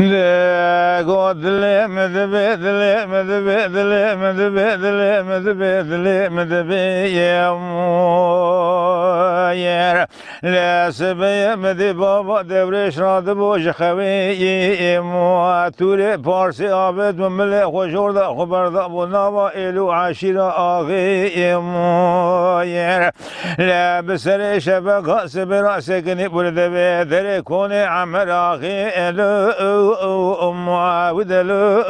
لا قد لا مذبذل مذبذل مذبذل مذبذل مذبي يا موير لا سبي مذي بابا دورش راد بوش خوي مو توري بارسي عبد مملك وجور دا خبر دا بنابا إلو عشيرة آغي موير لا بسر شبك سبرا سكني برد بدر كوني عمر آغي إلو أما ودلو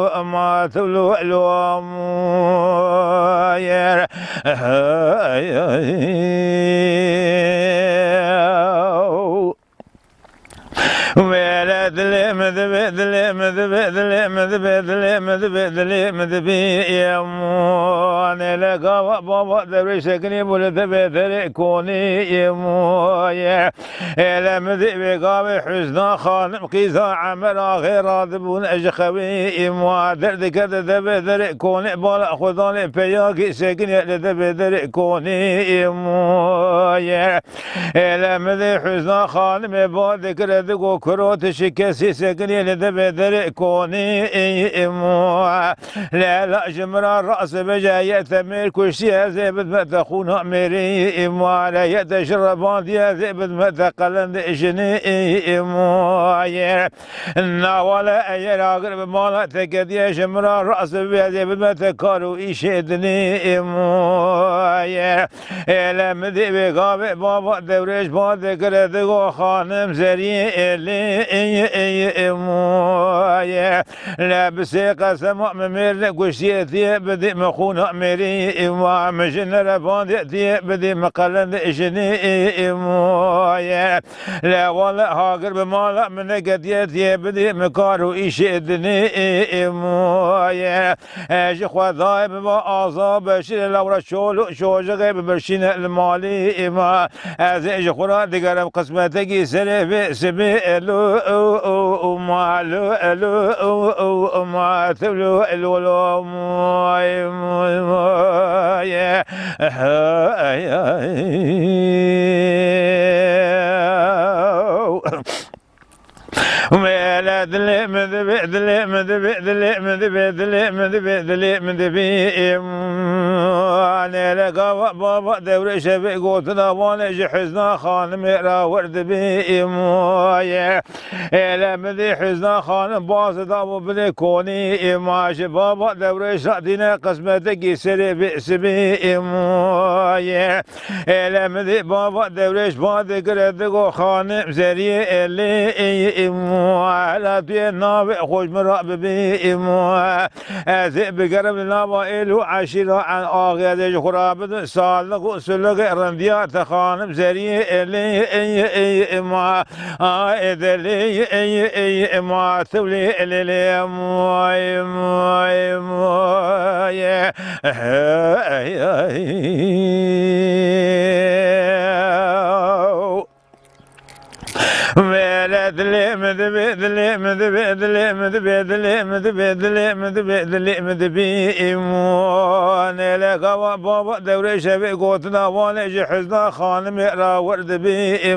أما تلو الوامير ولد مذبذل مذبذل مذبذل مذبذل مذبي يا مواني لقى بابا دبري سكني بولد بذل كوني يا مويا إلى مذبي قابي حزنا خانم قيزا عمرا غير راضبون أجخوي يا موا درد كذا دبذل كوني بالا خذاني بياقي سكني لدبذل كوني يا مويا إلى مذبي حزنا خانم بعد كردو كروت شكسي سكني لدبذر كوني إمو لا جمرا الرأس بجاية ثمير كشي زبد متخون أميري إمو لا يتشربان دي زبد متقلن إجني إمو ناولا أير أقرب مالا تكدي جمرا الرأس بجاية متكارو إشدني إمو إلا مذي بقابي بابا دوريش بعد كردو خانم زري إلي مويا لابسي قسم ممير قشيتي بدي مخون أميري ومجن رفاندي بدي مقلن إجني مويا لا والله هاقر بمالا من قديتي بدي مكارو إشدني مويا أجي خواذايب وآزا بشير لورا شولو شوجغي ببرشين المالي ما أزيج خورا دقرم قسمتك سري سبي الو مالو الو ما تلو الو يا ولد مذبذل مذبذل مذبذل مذبذل مذبي أنا لقى بابا دور شبي قوتنا وانا جحزنا خانم را ورد بي مويا إلى مذي حزنا خانم باز دابو بني كوني ماش بابا دور شادينا قسمتك سري بئس بي مويا إلى مذي بابا دورش بعد قردقو خانم زري اللي على بي نابع خوش مرأب بي أذئب بقرب نابع إلو عشيرة عن آغياد خراب سالق سلق رنديات خانم زري إلي ما إذا لي ما تولي إلي مذبذل مذبذل مذبذل مذبذل مذبذل مذبذل مذبي وانا لقى بابا دور شبي قوتنا وانا جحزنا خانم را ورد بي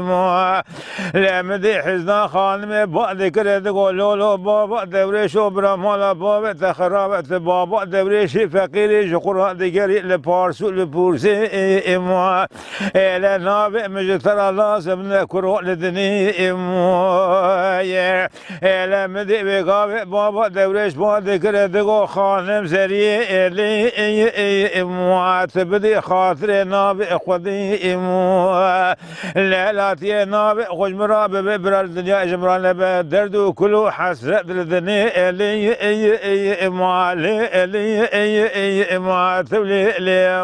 لا مذي حزنا خانم بعد كرد قولوا بابا دور شو برمالا بابا تخرابت بابا دور شي فقير شقرا دقري لبارسو لبورسي إلى نابع مجترى لازم نكرو لدني مويا إلى مذي بقابي بابا دورش بعد كردقو خانم زري إلي معاتبدي خاطر نابي خذي ليلاتي نابي خوش مراب ببرا الدنيا جمران لبا دردو كلو حسرت لدني إلي معالي إلي معاتبلي إلي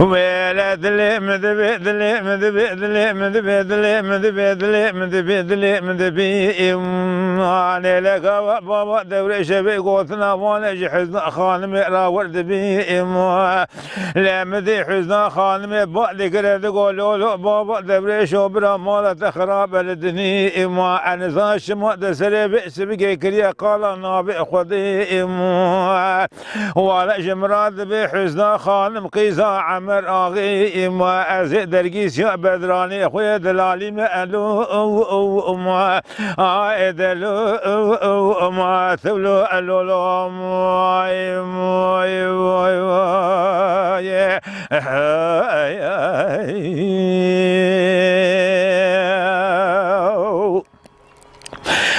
ولد لي مذبي دلي مذبي دلي مذبي دلي مذبي دلي مذبي دلي مذبي أنا لك بابا دوري شبي قوتنا وانا حزن خانمي را ورد بي لا مذي حزن خانمي بعد كرد قولوا بابا دوري شبرا مالا تخراب لدني أنا زاش ما دسري بئس بكي كريا قال نابي خذي ولا جمراد بحزن خانم قيزا عمر آغي ما أزي درقيس يا بدراني خويا دلالي ما ألو ما أدلو ما ثولو ألو ما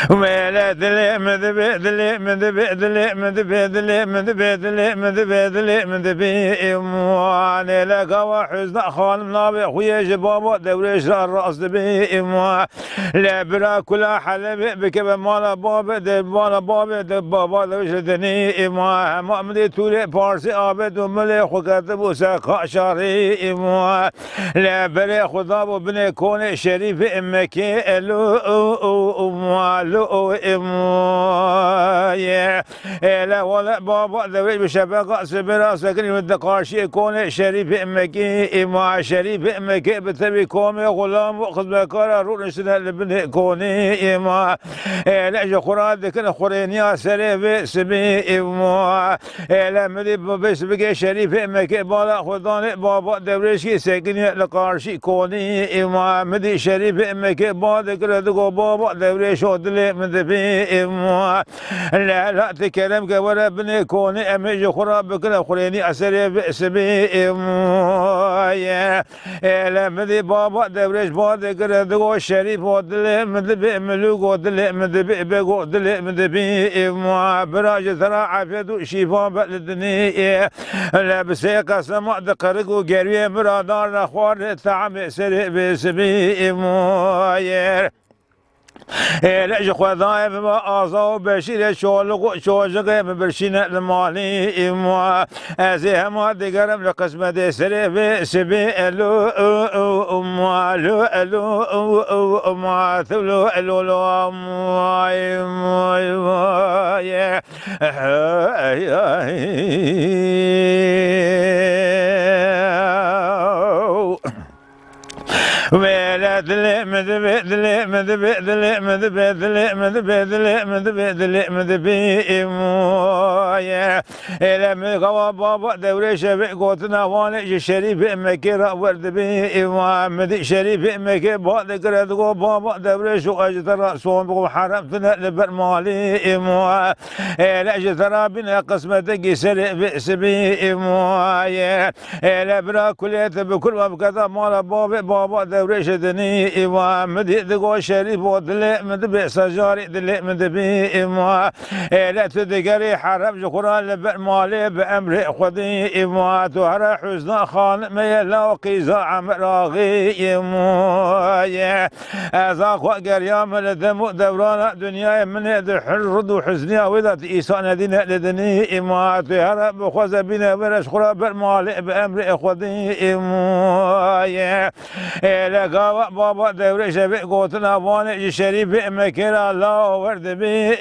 ولد لي مذبي دلي مذبي دلي مذبي دلي مذبي دلي مذبي دلي مذبي وانا لك وحزن خانم نابي خويا جبابا دوريش الراس دبي لا برا كل حلبي بكب مالا بابا دب مالا بابا دب بابا دوش دني ما مدي تولي بارسي عابد وملي خكتب وساقا شاري لا بري خضاب بني كون شريف امكي الو لو لا ولا بابا ذوي بشبكة سبرا سكني والدقاشي كون شريف امكي مع شريف امكي بتبي كومي غلام وخذ بكارا رون سنة لبني كوني ما لا جخراد كن خرينيا سريف سبي ما لا مدي بس بقى شريف امكي بالا خداني بابا دوريشي سكني لقارشي كوني ما مدي شريف امكي بعد كده بابا دوريشو دلي مذبي لا لا تكلم ولا بني كوني امي خراب بكره خريني اسري بسبي لا مذي بابا دوريش بعد كده دغو شريف ودلي مذبي ملوك ودلي مذبي بقو دلي مذبي براج ترى عافيت شفاء بلدني لا بسيق سمع دقرق وقروي مرادار اخوار تعم سري بسبي لا جخوا ضايف ما أصاب بشير شولق شوجق برشين المالي ما أزيه ما دقرم لقسمة دسري بسبي ألو ما ألو ما ثلو ألو ما ولد لي مذبي دلي مذبي دلي مذبي دلي مذبي دلي مذبي دلي مذبي إلى مقوى بابا دوري شبي قوتنا وانا شريف امكي را ورد بي مذي شريف امكي بعد كرد بابا دوري شو اجترى صون بقو حرمتنا لبر مالي إلى اجترى بنا قسمتك سري بسبي إلى برا كليت بكل وبكذا مال بابا دوريش دني مدي دقو شريف ودلي مدبي سجاري دلي مدبي لا تدقري حرم جخورا لبر مالي بأمر خذي تهرى حزن خان ميلا وقيزا عمراغي أذاق وقريام لدم دوران دنيا من الحرد وحزنيا وذات إيسان دين لدني تهرى بخوز بنا ورش خورا برمالي بأمر خذي لقاء بابا دوري شبي قوتنا وانا شريف مكير الله ورد بي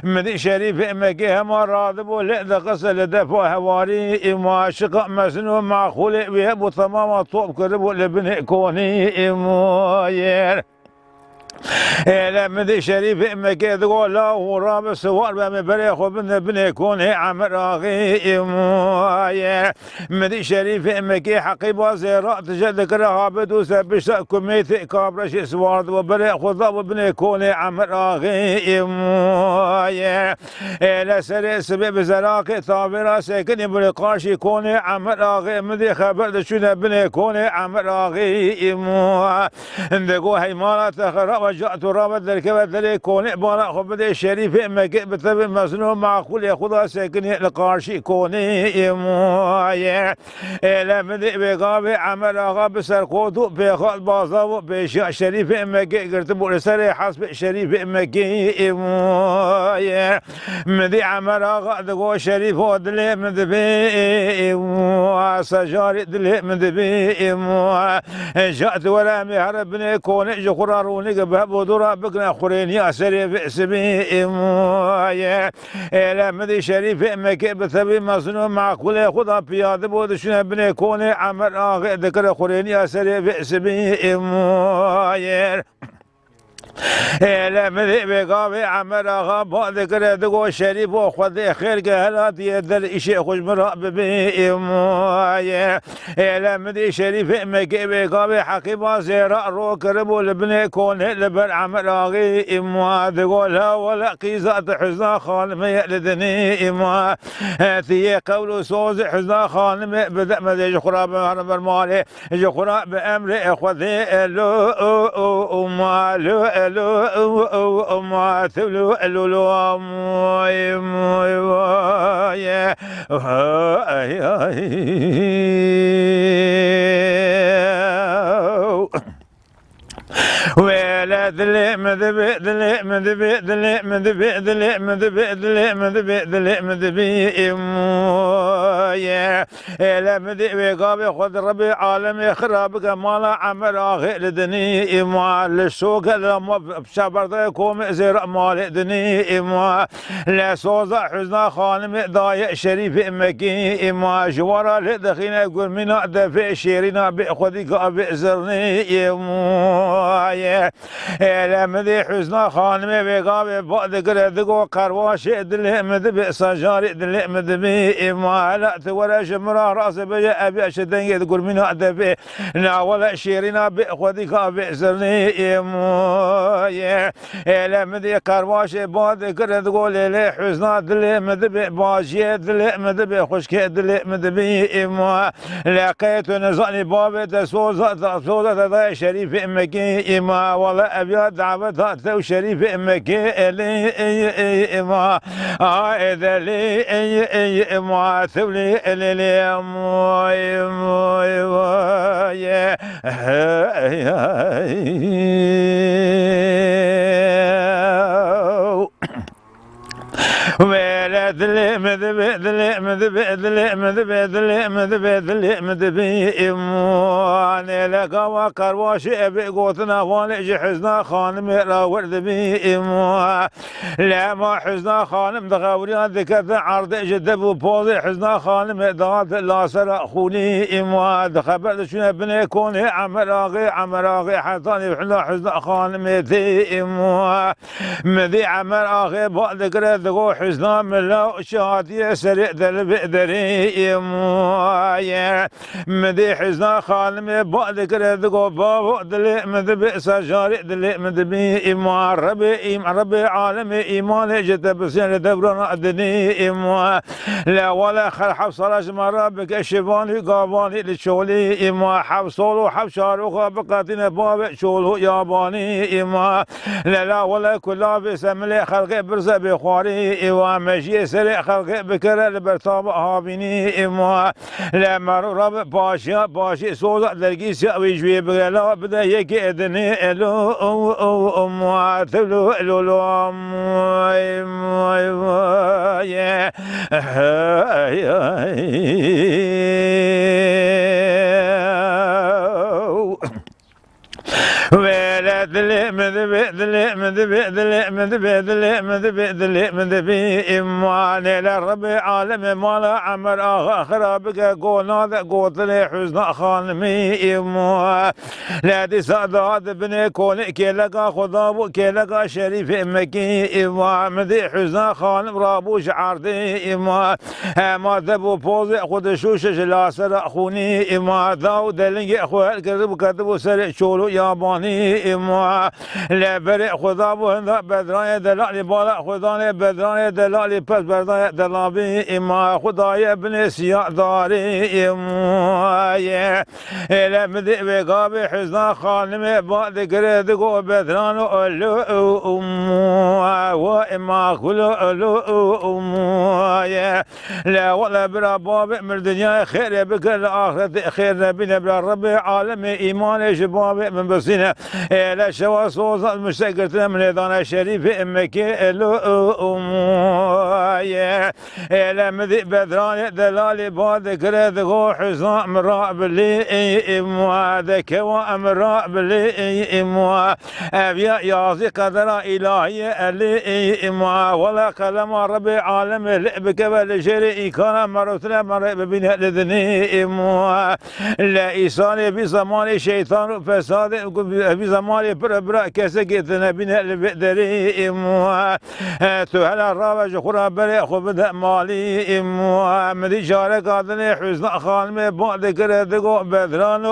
مدي شريف مكي هم راضبو لئذا قصة دفع هواري ما شقق مسنو مع خولي ويهبو تماما طوب كربو لبني كوني لا مدي شريف مكي تقول لا وراب سوار بامي بريخ وبن بني كوني عمر اغي مدي شريف مكي حقيب وزيرات جدك رهابد وسبش كميت كابرش سوارد وبريخ وضاب بني كوني عمر اغي لا سري سبب زراقي طابرا ساكن برقاشي كوني عمر اغي مدي خبر شنو بني كوني عمر اغي اندقو هيمانات خراب وجعت رابط الكبد لكون بارا خبد الشريف مكي بتبي مسنون معقول يا خدا ساكن لقارشي كوني مويا لمدي بقابي عمل آغا بسر قوتو بخال بازاو بشاء شريف مكي قرتبو لسر حسب شريف مكي مويا مدي عمل آغا دقو شريف ودلي مدبي سجاري دلي مدبي جاءت ولا مهربني كون جخراروني قبه دورا بقنا خريني أسري باسمي يا لمدي شريف مكي بثبي مصنوع مع كل خدا بياد بود شنو بني كوني عمر آغي ذكر خريني أسري باسمي يا لمدي بقابي عمر آغا بعد ذكر دقو شريف وخذ خير قهلات يدل إشي خوش مراب بي يا لمدي شريف مكي بقابي حقيبا زيراء رو كربو لبني كون لبر عمر آغي إما دقولها ولا قيزات حزنا خانم يألدني إما ثي قول سوز حزنا خانم بدأ مدي جخراب هربر مالي جخراب بأمر إخوذي لو ما لو ما ثلو لو يا ولا ذلي مذبي ذلي مذبي ذلي مذبي ذلي مذبي ذلي مذبي ذلي مذبي يا لا مذبي قابي خذ ربي عالمي خرابك مالا عمر آخر لدني إما للسوق لما بشبر كوم زر مال دني إما لا صوزا حزنا خانم ضايع شريف مكي إما جوارا لدخينا يقول منا دفع شيرنا بأخذي قابي زرني إما لمدي حزنا خانمي بقابي بعد قردقو قرواش دلي مدبي سجاري دلي مدبي إما لا تورا شمرا راس بجا أبي أشدن تقول من أدبي لا ولا شيرنا بأخذي قابي زرني إما لمدي قرواش بعد قردقو للي حزنا دلي مدبي باجي دلي مدبي خشكي دلي مدبي إما لقيت نزاني بابي تسوزا شريف مكي إما والله أبيض دعوتها تو شريف مكي لي إما إذا لي إما ثولي لي إما يا ولا ذلي مذبي ذلي مذبي ذلي مذبي ذلي مذبي ذلي مذبي إمواني لقى وقر واشي أبي قوتنا واني حزنا خانم راورد بي إموان لا ما حزنا خانم دغوريان ذكرت عرض جدب وبوضي حزنا خانم دغات لاسر أخوني إموان دخبرت شنو بني كوني عمراغي حطاني بحنا حزنا خانم ذي إموان مذي عمراغي بعد ذكرت ذكو حزنا ملا شادي سريع دل بقدري مويا مدي حزنا خالمي بعد كردقو بابو دلي مدبي سجاري دلي مدبي إما ربي عالمي إيماني جت بسين دبرنا الدني إما لا ولا خل حفصل مرة بك شباني قاباني لشولي إما حفصولو حفشارو خابقاتنا باب شولو ياباني إما لا ولا كلا بسملي خلقي برزة بخواري إما مجي سريع خلقي بكرة لبرتاب هابيني إما لما رب باشي سوزا درقي سأوي جوي بغلا بدا يكي إذني إلو أمو ثلو إلو ولا ذلي مذبي إماني لربي عالمي مالا عمر خرابك قولنا ذا قوت لي حزن خانمي إما لا دي سادات بني كوني كي لقى خضابو كي لقى شريف مكي إما مذي حزن خانم رابوش عردي إما ما ذبو بوزي خود شوش جلاسر أخوني إما ذاو دلنجي أخوال كذبو سرع شولو ياباني إما لبرئ خدا بو هندا بدران دلالی بالا خدا بدران دلالی پس بردان دلابی اما خدای ابن سیاه داری اما لمدی بقاب حزنا خانم بعد گرد گو بدران علو و اما خلو علو لا ولا برا باب من دنيا خير بكل آخرة خير بنا برا رب عالم إيمان شباب من بسينا لا شوا صوص مستقرتنا من إذانا شريف إمكي لو لا مذي بدران دلالي بعد كرد غو حزام مراب لي إموا ذك وأمراب لي إموا أبيا يازي قدر إلهي لي إموا ولا كلام رب عالم لعبك بالشري كان مرتنا مر ببين لذني إموا لا إيصال بزمان شيطان فساد بزمان برا كسكتنا بين البدري إموا تهلا الرابج خرا بري خبد مالي إموا مدي شارك قادني حزن خانم بعد كردقو بدران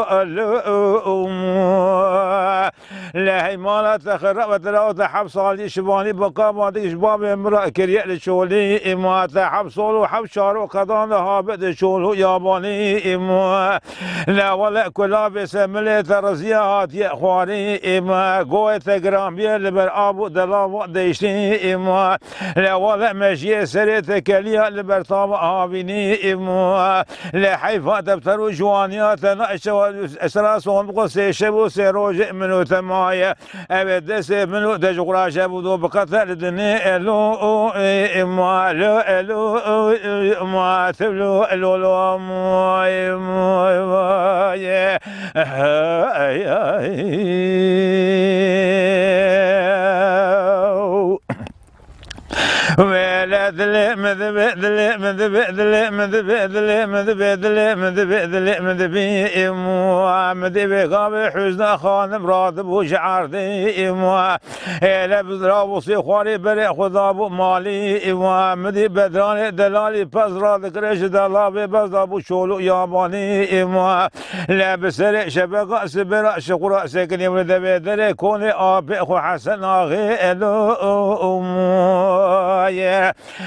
أموا لا هي مالا تخربت لو تحب صالي شباني بقى بعد شباب امرأ كريا لشولي إموا تحب صولو حب شارو قدان هابد شولو ياباني إموا لا ولا كلا بسملة ترزيات يا خواني إما قوة تقرام بيال بر أبو دلام ديشني إما لا ولا مشي سريت كليا لبر طاب هابيني إما لا حيفا تبترو جوانيات نأشوا أسراسون بقصي شبو سيروج منو تمايا أبدا منو تجغرا شبو بقتل دني إلو إما لو إلو إما تبلو إلو ولا ذل مذب ذل مذب ذل مذب ذل مذب ذل مذب ذل مذب إموا مذب قام حزن خانم راتب وشعر ذي إموا لا بزراب وصيخواري بري خذاب مالي إموا مذب بدران دلالي بزرا ذكرش دلابي بزراب شولو ياباني إموا لا بسرع شبق سبرا شقرا سكن يولد بدري كوني آبي خو حسن آغي إلو أموا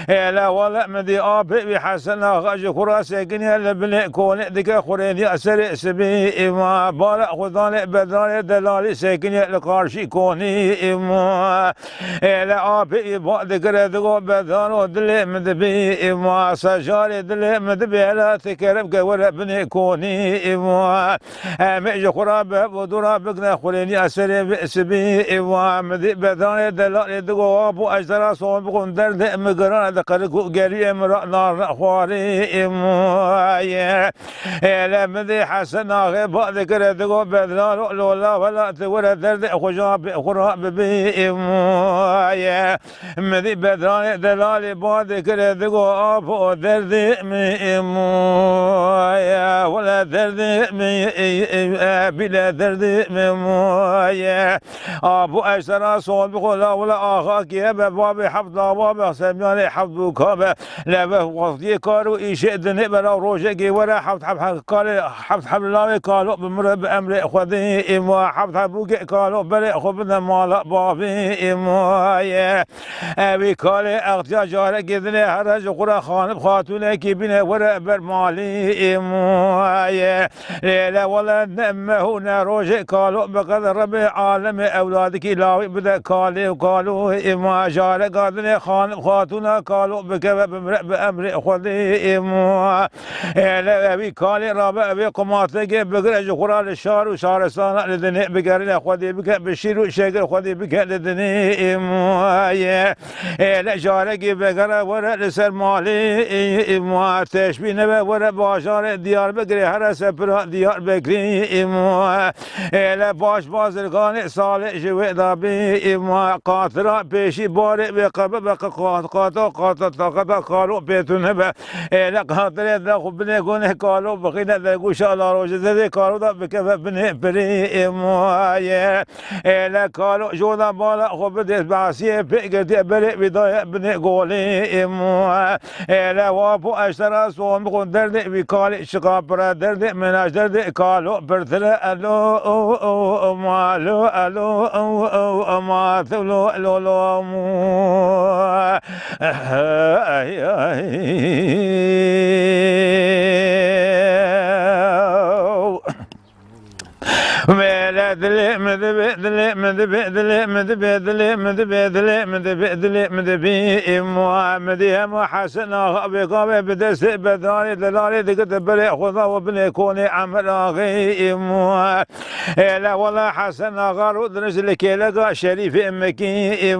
لا ولا مدي أبي بحسن غاج خراسة كني لبني كون ذيك خريني أسر سبي إما بارا خدان بدان دلالي سكني لقارشي كوني إما لا أبي بعد كردو بدان ودل مدبي إما سجار دل مدبي لا تكرب كور بني كوني إما مج خراب ودرا بقنا خريني أسر سبي إما مدي بدان دلالي دغو أبو أجرا صون بقون درد مقران ذكركو قري امرأ نار خواري اموايا لمذي حسن غيب ذكر ذكو بدلال لولا ولا تور درد خجاب خراب بي اموايا مذي بدلال دلال بعد ذكر ذكو ابو درد مي اموايا ولا درد مي بلا درد اموايا ابو اشترى صون بقولا ولا اخاك يا بابي حفظ بابا سميان حفظ كابا لا وقتي كارو إيشاء دنيا بلا روجي ولا حفظ حفظ حبل الله قالوا بمر بأمر خذي إما حفظ حبوك قالوا بلا خبنا مال بابي إما يا أبي قال أختي جارة كذني هرج قرا خان خاتون كبنا ورا برمالي إما يا لا ولا نمه نروج قالوا بقدر رب عالم أولادك لا بدا قالوا إما جارة قادني خان خاتونا قالوا بأمر خذي إما لا أبي قال رابع أبي قماتك بقرج قرال الشهر وشهرستان لدني بقرنا خذي بك بشير وشجر خذي بك لدني إما لا جارك بقرا ورا لسر مالي إما تشبين ورا باشار ديار بقري هر سفر ديار بقري إما لا باش بازرگان صالح جوي دابي إما قاطرة بيشي بارئ بقب قالوا بيتنا بقى لك هاتري ذاك بني كونه قالوا بقينا ذاك شاء روج ذي قالوا ذا بكف بني بري موايا لك قالوا جودا بالا خبدت بعسيه بقدي بري بداية بني قولي موا لا وابو اشترى صوم بقول درد بقال شقابر درد من درد قالوا برثلا الو مالو الو ما ثلو لو مو مدلي مدبي دلي مدبي دلي مدبي دلي مدبي دلي مدبي دلي مدبي محمد يا محسن غبي غبي بدس بداري دلالي دقت بري خذا وبني كوني عمل اغي لا والله حسن غارو درس لك لقى شريف امكي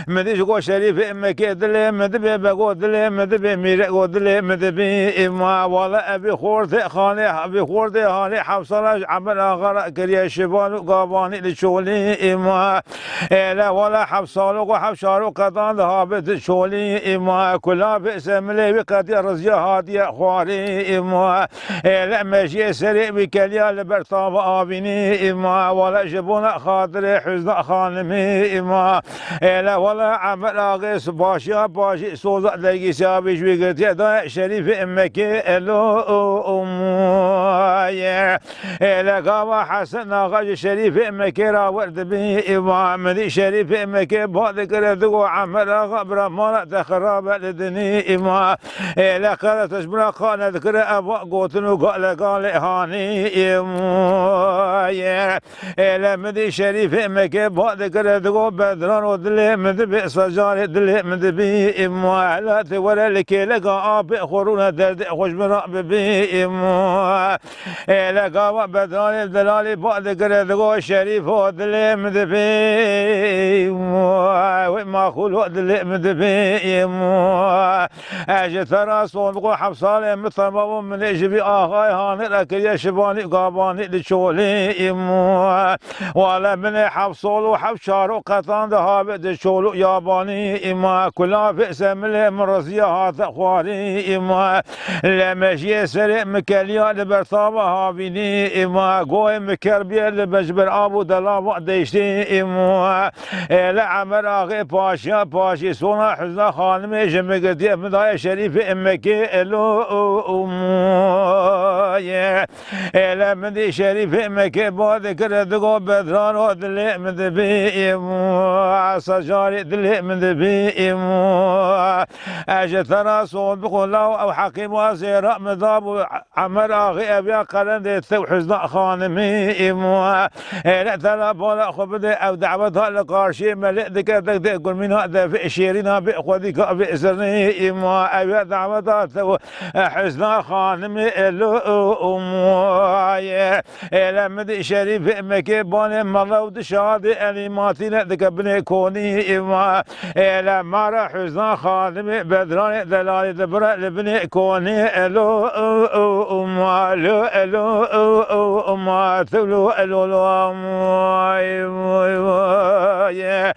مديش قو شريف امكي دلي مدبي بقو دلي مدبي ميري قو دلي مدبي والله ابي خورتي خاني ابي خورتي هاني حفصل عمل غرق كريا شبان وقاباني لشولي إما لا ولا حفصال وحفشار وقطان ذهبت شولي إما كلها بئس ملي وقد رزيا هادية خواري إما لا ماشي سريع بكليا لبرطاب آبيني إما ولا جبون خاطر حزن خانمي إما لا ولا عمل آغيس باشي باشي سوزا دقي سابي شوي قلت يا شريف إمكي ألو أمي لا قام حسن غاج شريف مكيرا ورد به محمد شريف مكي بذكر ذو عمل غبر ما تخرب لدني إما لا قال تشبنا قال ذكر أبو قوتن وقال قال هاني إما لا مدي شريف مكي بذكر ذو بدران ودلي مدبي سجار دلي مدبي إما لا تولى لك لقى أبي خورون درد خوش برا ببي إما لا قام بدران دلالي بعد قردقو شريف ودلي مدبي وما خلو دلي مدبي اجي ترى صندوق حفصالي مثل ما من اجبي اخاي هاني لك يا شباني قاباني لشولي ولا من حفصول وحفشار وقطان ذهب شولو ياباني اما كلها في سملي من رزيات اخواني اما لما جي سري مكاليا لبرطابه هابيني اما قوي مكربية لبجبر ابو دلام ديشتي امو لا عمر اغي باشا باشي سونا حزن خانمي جمقتي مدايا شريف امكي الو امو لا مدي شريف امكي بذكر دقو بدران ودلي مدبي امو سجاري دلي مدبي امو اجي ترى صوت بقول له او حكيم وزير مذاب عمر اغي ابيا قلن حزن خانمي إموا لا ترى بولا خبدي أو دعوتها لقارشي ملئ ذكر تقول من هذا في شيرنا بأخذك بإسرني إموا أو دعوتها حزن خانمي إلو أموا لا مدي شريف مكي باني ملود شادي أليماتنا ذكر بني كوني إموا لا مارا حزن خانمي بدراني دلالي دبرا لبني كوني إلو أموا إلو ما ثلو الولام يا